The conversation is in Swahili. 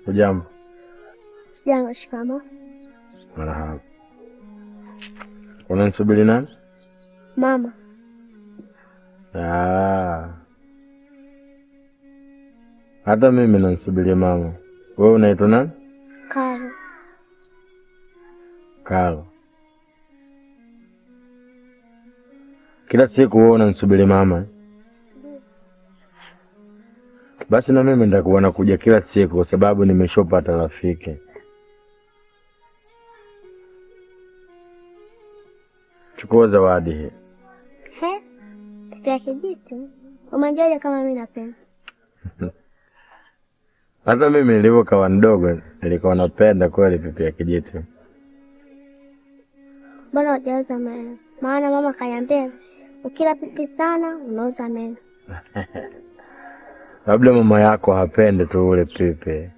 Hujambo? Sijambo. Shikamoo. Marahaba. Unanisubiri nani? Mama. Hata mimi nanisubiri mama. Wewe unaitwa nani? Karo. Karo. Kila siku wewe unanisubiri mama. Basi na mimi nitakuwa nakuja kila siku kwa sababu nimeshopata rafiki. Chukua zawadi hii. He? Pia kijiti. Umejuaje kama mimi napenda? Hata mimi nilipokuwa mdogo nilikuwa napenda kweli pipi ya kijiti. Mbona hujauza meno? Maana mama kaniambia ukila pipi sana unauza meno. Labda mama yako hapende tu ule pipi.